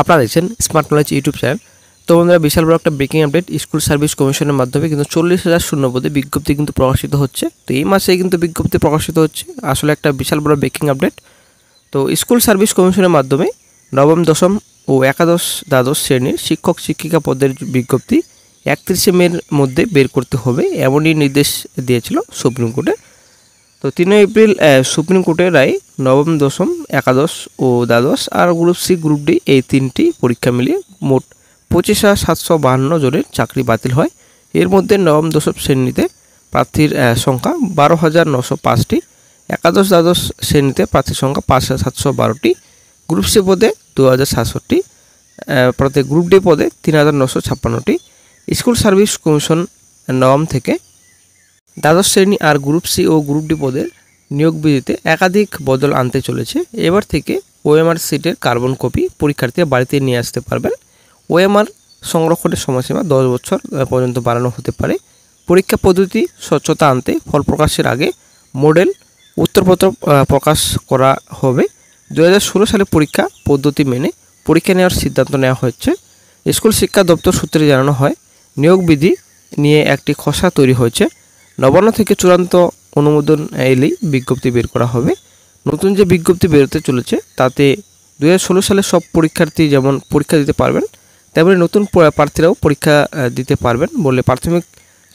আপনারা দেখছেন smart knowledge YouTube channel. তো বন্ধুরা, বিশাল বড় একটা ব্রেকিং আপডেট। স্কুল সার্ভিস কমিশনের মাধ্যমে কিন্তু 40,000 শূন্যপদে বিজ্ঞপ্তি কিন্তু প্রকাশিত হচ্ছে। তো এই মাসেই কিন্তু বিজ্ঞপ্তি প্রকাশিত হচ্ছে, আসলে একটা বিশাল বড় ব্রেকিং আপডেট। তো স্কুল সার্ভিস কমিশনের মাধ্যমে নবম, দশম ও একাদশ দ্বাদশ শ্রেণীর শিক্ষক শিক্ষিকা পদের বিজ্ঞপ্তি 31শে মের মধ্যে বের করতে হবে, এমনই নির্দেশ দিয়েছিল সুপ্রিম কোর্টে। তো 3 এপ্রিল সুপ্রিম কোর্টের রায় নবম, দশম, একাদশ ও দ্বাদশ আর গ্রুপ সি, গ্রুপ ডি এই তিনটি পরীক্ষা মিলিয়ে মোট 25,752 জনের চাকরি বাতিল হয়। এর মধ্যে নবম, দশম শ্রেণীতে প্রার্থীর সংখ্যা 12,905টি, একাদশ দ্বাদশ শ্রেণীতে প্রার্থীর সংখ্যা 5,712টি, গ্রুপ সি পদে 2,067টি, প্রত্যেক গ্রুপ ডি পদে 3,956টি। স্কুল সার্ভিস কমিশন নবম থেকে দ্বাদশ শ্রেণী আর গ্রুপ সি ও গ্রুপ ডি পদের নিয়োগ বিধিতে একাধিক বদল আনতে চলেছে। এবার থেকে ওএমআর সিটের কার্বন কপি পরীক্ষার্থীরা বাড়িতে নিয়ে আসতে পারবেন। ওএমআর সংরক্ষণের সময়সীমা 10 বছর পর্যন্ত বাড়ানো হতে পারে। পরীক্ষা পদ্ধতি স্বচ্ছতা আনতে ফল প্রকাশের আগে মডেল উত্তরপত্র প্রকাশ করা হবে। 2016 সালে পরীক্ষা পদ্ধতি মেনে পরীক্ষা নেওয়ার সিদ্ধান্ত নেওয়া হয়েছে। স্কুল শিক্ষা দপ্তর সূত্রে জানানো হয়, নিয়োগ বিধি নিয়ে একটি খসড়া তৈরি হয়েছে। নবান্ন থেকে চূড়ান্ত অনুমোদন এলেই বিজ্ঞপ্তি বের করা হবে। নতুন যে বিজ্ঞপ্তি বেরোতে চলেছে তাতে 2016 সালে সব পরীক্ষার্থী যেমন পরীক্ষা দিতে পারবেন, তেমনি নতুন প্রার্থীরাও পরীক্ষা দিতে পারবেন বলে প্রাথমিক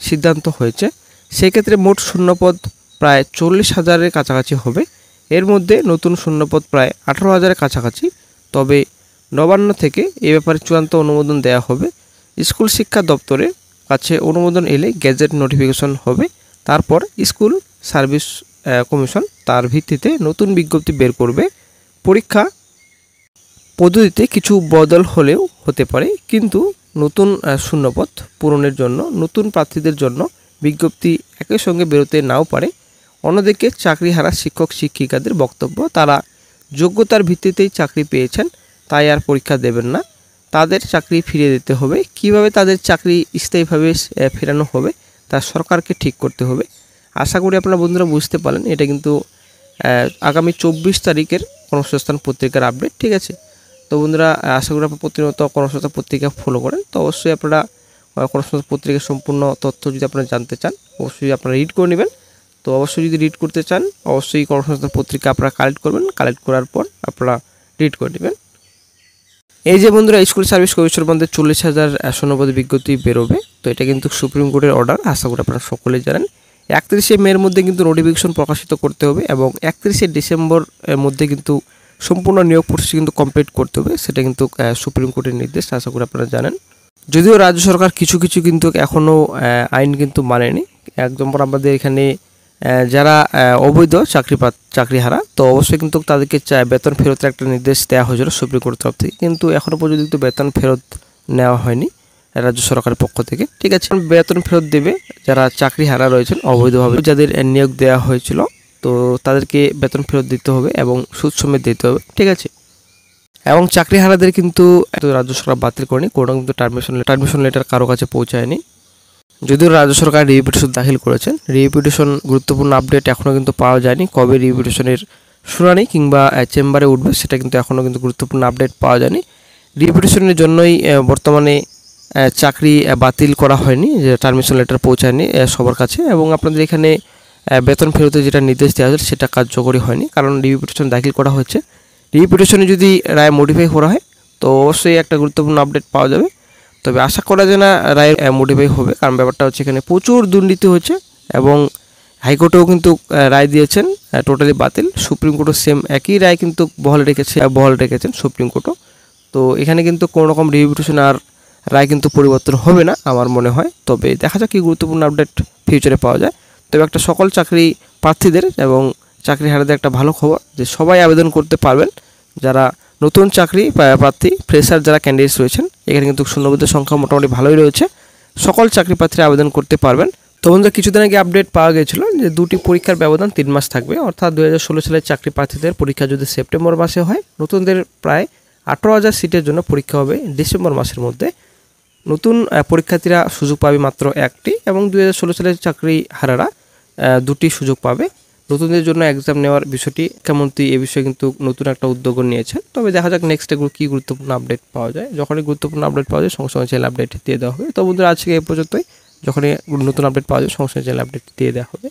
সিদ্ধান্ত হয়েছে। সেক্ষেত্রে মোট শূন্যপদ প্রায় 40,000-এর কাছাকাছি হবে। এর মধ্যে নতুন শূন্যপদ প্রায় 18,000-এর কাছাকাছি। তবে নবান্ন থেকে এ ব্যাপারে চূড়ান্ত অনুমোদন দেওয়া হবে। স্কুল শিক্ষা দপ্তরের কাছে অনুমোদন এলে গেজেট নোটিফিকেশন হবে। তারপর স্কুল সার্ভিস কমিশন তার ভিত্তিতে নতুন বিজ্ঞপ্তি বের করবে। পরীক্ষা পদ্ধতিতে কিছু বদল হলেও হতে পারে, কিন্তু নতুন শূন্যপদ পূরণের জন্য নতুন প্রার্থীদের জন্য বিজ্ঞপ্তি একই সঙ্গে বেরোতে নাও পারে। অন্যদিকে চাকরিহারা শিক্ষক শিক্ষিকাদের বক্তব্য, তারা যোগ্যতার ভিত্তিতেই চাকরি পেয়েছেন, তাই আর পরীক্ষা দেবেন না, তাদের চাকরি ফিরিয়ে দিতে হবে। কিভাবে তাদের চাকরি স্থায়ীভাবে ফেরানো হবে তা সরকারকে ঠিক করতে হবে। আশা করি আপনারা বন্ধুরা বুঝতে পারলেন। এটা কিন্তু আগামী 24 তারিখের কর্মসংস্থান পত্রিকার আপডেট, ঠিক আছে। তো বন্ধুরা, আশা করি আপনারা প্রতিনিয়ত কর্মসংস্থান পত্রিকা ফলো করেন। তো অবশ্যই আপনারা কর্মসংস্থান পত্রিকার সম্পূর্ণ তথ্য যদি আপনারা জানতে চান, অবশ্যই আপনারা রিড করে নেবেন। তো অবশ্যই যদি রিড করতে চান, অবশ্যই কর্মসংস্থান পত্রিকা আপনারা কালেক্ট করবেন। কালেক্ট করার পর আপনারা রিড করে নেবেন। এই যে বন্ধুরা, স্কুল সার্ভিস কমিশনের মধ্যে 40,000 শূন্যপদে বিজ্ঞপ্তি বেরোবে। তো এটা কিন্তু সুপ্রিম কোর্টের অর্ডার, আশা করি আপনারা সকলেই জানেন। 31শে মের মধ্যে কিন্তু নোটিফিকেশন প্রকাশিত করতে হবে এবং 31শে ডিসেম্বর এর মধ্যে কিন্তু সম্পূর্ণ নিয়োগ প্রসেস কিন্তু কমপ্লিট করতে হবে। সেটা কিন্তু সুপ্রিম কোর্টের নির্দেশ, আশা করি আপনারা জানেন। যদিও রাজ্য সরকার কিছু কিছু কিন্তু এখনও আইন কিন্তু মানেনি। একদম আমাদের এখানে যারা অবৈধ চাকরিহারা, তো অবশ্যই কিন্তু তাদেরকে বেতন ফেরতের একটা নির্দেশ দেওয়া হয়েছিল সুপ্রিম কোর্টের তরফ থেকে, কিন্তু এখনও পর্যন্ত বেতন ফেরত নেওয়া হয়নি রাজ্য সরকারের পক্ষ থেকে, ঠিক আছে। বেতন ফেরত দেবে যারা চাকরিহারা রয়েছেন অবৈধভাবে, যাদের নিয়োগ দেওয়া হয়েছিল, তো তাদেরকে বেতন ফেরত দিতে হবে এবং সুদ সমেত দিতে হবে, ঠিক আছে। এবং চাকরিহারাদের কিন্তু রাজ্য সরকার বাতিল করেনি, কোনো কিন্তু টার্মিনেশন লেটার কারো কাছে পৌঁছায়নি। যদিও রাজ্য সরকার রিভিউ পিটিশন দাখিল করেছেন, রিভিউ পিটিশন গুরুত্বপূর্ণ আপডেট এখনও কিন্তু পাওয়া যায়নি। কবে রিভিউ পিটিশনের শুনানি কিংবা চেম্বারে উঠবে সেটা কিন্তু এখনও কিন্তু গুরুত্বপূর্ণ আপডেট পাওয়া যায়নি। রিভিউ পিটিশনের জন্যই বর্তমানে চাকরি বাতিল করা হয়নি, যে টার্মিনেশন লেটার পৌঁছায়নি সবার কাছে। এবং আপনাদের এখানে বেতন ফেরতে যেটা নির্দেশ দেওয়া হয়েছে সেটা কার্যকরী হয়নি, কারণ রিভিউ পিটিশন দাখিল করা হয়েছে। রিভিউ পিটিশনে যদি রায় মডিফাই করা হয় তো অবশ্যই একটা গুরুত্বপূর্ণ আপডেট পাওয়া যাবে। তবে আশা করা যায় না রায় মডিফাই হবে, কারণ ব্যাপারটা হচ্ছে এখানে প্রচুর দুর্নীতি হচ্ছে এবং হাইকোর্টেও কিন্তু রায় দিয়েছেন টোটালি বাতিল। সুপ্রিম কোর্টও সেম একই রায় কিন্তু বহাল রেখেছেন সুপ্রিম কোর্টও। তো এখানে কিন্তু কোনো রকম রিভিউ পিটিশন আর রায় কিন্তু পরিবর্তন হবে না আমার মনে হয়। তবে দেখা যাক কি গুরুত্বপূর্ণ আপডেট ফিউচারে পাওয়া যায়। তবে একটা সকল চাকরি প্রার্থীদের এবং চাকরিহারাদের একটা ভালো খবর, যে সবাই আবেদন করতে পারবেন। যারা নতুন চাকরি প্রার্থী, ফ্রেশার যারা ক্যান্ডিডেটস রয়েছেন, এখানে কিন্তু শূন্যপদের সংখ্যা মোটামুটি ভালোই রয়েছে। সকল চাকরি প্রার্থীরা আবেদন করতে পারবেন। তো বন্ধুরা, কিছুদিন আগে আপডেট পাওয়া গিয়েছিল যে 2টি পরীক্ষার ব্যবধান 3 মাস থাকবে, অর্থাৎ 2016 সালের চাকরি প্রার্থীদের পরীক্ষা যদি সেপ্টেম্বর মাসে হয়, নতুনদের প্রায় 18,000 সিটের জন্য পরীক্ষা হবে ডিসেম্বর মাসের মধ্যে। নতুন পরীক্ষার্থীরা সুযোগ পাবে মাত্র 1টি এবং 2016 সালের চাকরিহারারা 2টি সুযোগ পাবে। নতুনদের জন্য এক্সাম নেওয়ার বিষয়টি শিক্ষামন্ত্রী এ বিষয়ে কিন্তু নতুন একটা উদ্যোগ নিয়েছেন। তবে দেখা যাক নেক্সট এগুলো কী গুরুত্বপূর্ণ আপডেট পাওয়া যায়। যখনই গুরুত্বপূর্ণ আপডেট পাওয়া যায় সঙ্গে সঙ্গে চ্যানেল আপডেট দিয়ে দেওয়া হবে। তো বন্ধুরা আজকে এই পর্যন্তই, যখনই নতুন আপডেট পাওয়া যায় সঙ্গে সঙ্গে চ্যানেল আপডেট দিয়ে দেওয়া হবে।